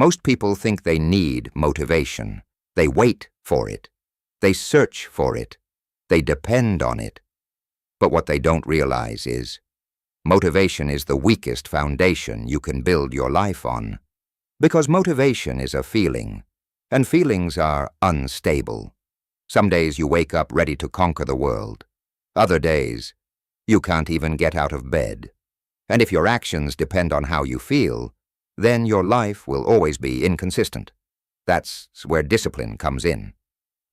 Most people think they need motivation. They wait for it. They search for it. They depend on it. But what they don't realize is, motivation is the weakest foundation you can build your life on. Because motivation is a feeling, and feelings are unstable. Some days you wake up ready to conquer the world. Other days, you can't even get out of bed. And if your actions depend on how you feel, then your life will always be inconsistent. That's where discipline comes in.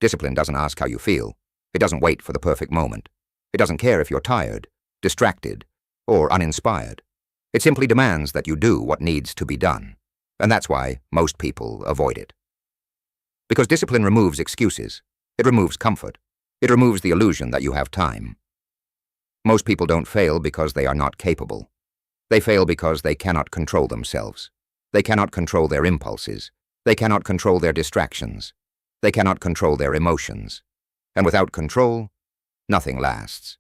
Discipline doesn't ask how you feel. It doesn't wait for the perfect moment. It doesn't care if you're tired, distracted, or uninspired. It simply demands that you do what needs to be done. And that's why most people avoid it. Because discipline removes excuses. It removes comfort. It removes the illusion that you have time. Most people don't fail because they are not capable. They fail because they cannot control themselves. They cannot control their impulses. They cannot control their distractions. They cannot control their emotions. And without control, nothing lasts.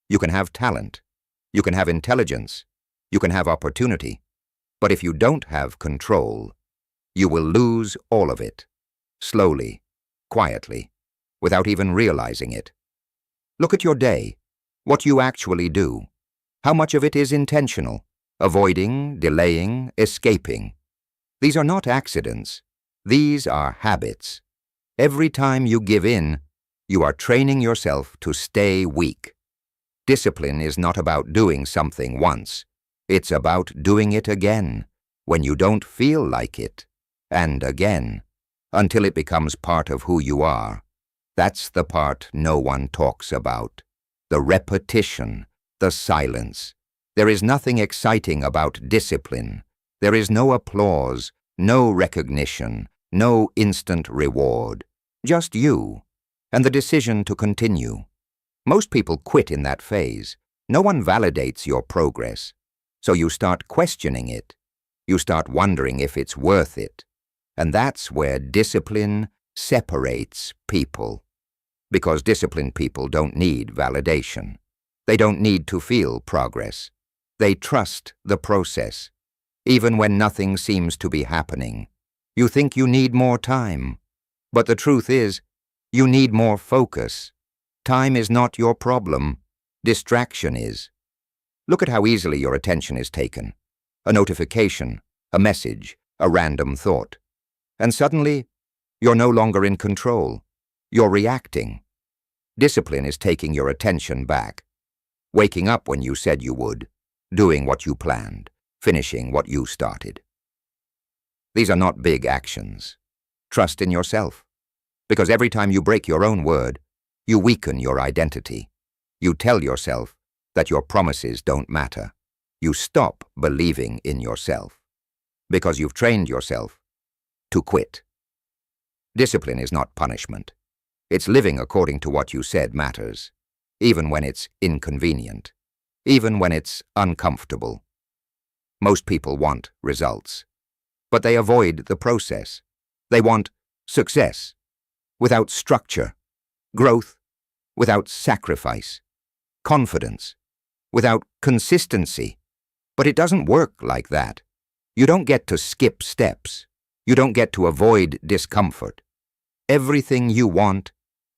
You can have talent. You can have intelligence. You can have opportunity. But if you don't have control, you will lose all of it. Slowly, quietly, without even realizing it. Look at your day, what you actually do. How much of it is intentional, avoiding, delaying, escaping? These are not accidents. These are habits. Every time you give in, you are training yourself to stay weak. Discipline is not about doing something once. It's about doing it again, when you don't feel like it, and again, until it becomes part of who you are. That's the part no one talks about. The repetition, the silence. There is nothing exciting about discipline. There is no applause, no recognition, no instant reward. Just you, and the decision to continue. Most people quit in that phase. No one validates your progress. So you start questioning it. You start wondering if it's worth it. And that's where discipline separates people. Because disciplined people don't need validation. They don't need to feel progress. They trust the process. Even when nothing seems to be happening. You think you need more time. But the truth is, you need more focus. Time is not your problem. Distraction is. Look at how easily your attention is taken. A notification, a message, a random thought. And suddenly, you're no longer in control. You're reacting. Discipline is taking your attention back. Waking up when you said you would. Doing what you planned. Finishing what you started. These are not big actions. Trust in yourself. Because every time you break your own word, you weaken your identity. You tell yourself that your promises don't matter. You stop believing in yourself. Because you've trained yourself to quit. Discipline is not punishment. It's living according to what you said matters, even when it's inconvenient, even when it's uncomfortable. Most people want results, but they avoid the process. They want success without structure, growth without sacrifice, confidence without consistency. But it doesn't work like that. You don't get to skip steps. You don't get to avoid discomfort. Everything you want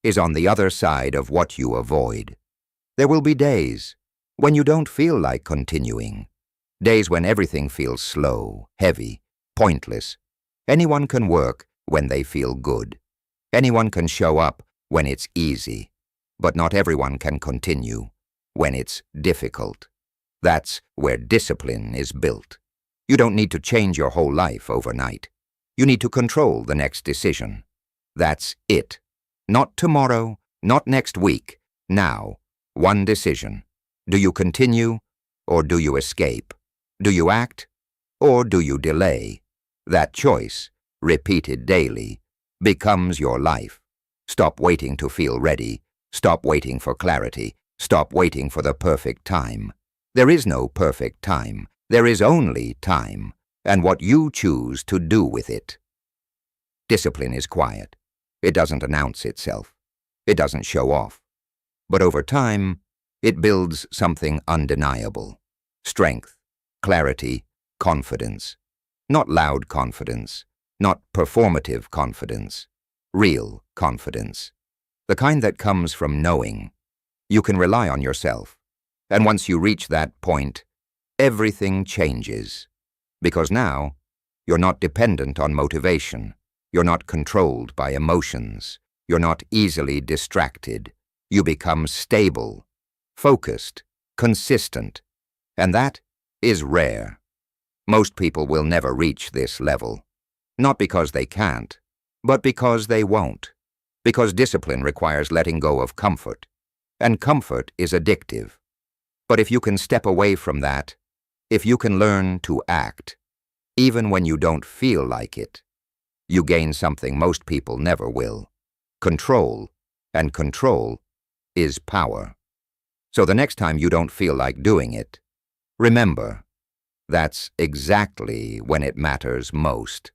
is on the other side of what you avoid. There will be days when you don't feel like continuing. Days when everything feels slow, heavy, pointless. Anyone can work when they feel good. Anyone can show up when it's easy. But not everyone can continue when it's difficult. That's where discipline is built. You don't need to change your whole life overnight. You need to control the next decision. That's it. Not tomorrow, not next week. Now, one decision. Do you continue or do you escape? Do you act or do you delay? That choice, repeated daily, becomes your life. Stop waiting to feel ready. Stop waiting for clarity. Stop waiting for the perfect time. There is no perfect time. There is only time, and what you choose to do with it. Discipline is quiet. It doesn't announce itself. It doesn't show off. But over time, it builds something undeniable. Strength, clarity, confidence. Not loud confidence, Not performative confidence, real confidence. The kind that comes from knowing you can rely on yourself. And once you reach that point, everything changes. Because now, you're not dependent on motivation. You're not controlled by emotions. You're not easily distracted. You become stable, focused, consistent. And that is rare. Most people will never reach this level. Not because they can't, but because they won't. Because discipline requires letting go of comfort. And comfort is addictive. But if you can step away from that, if you can learn to act, even when you don't feel like it, you gain something most people never will. Control, and control is power. So the next time you don't feel like doing it, remember, that's exactly when it matters most.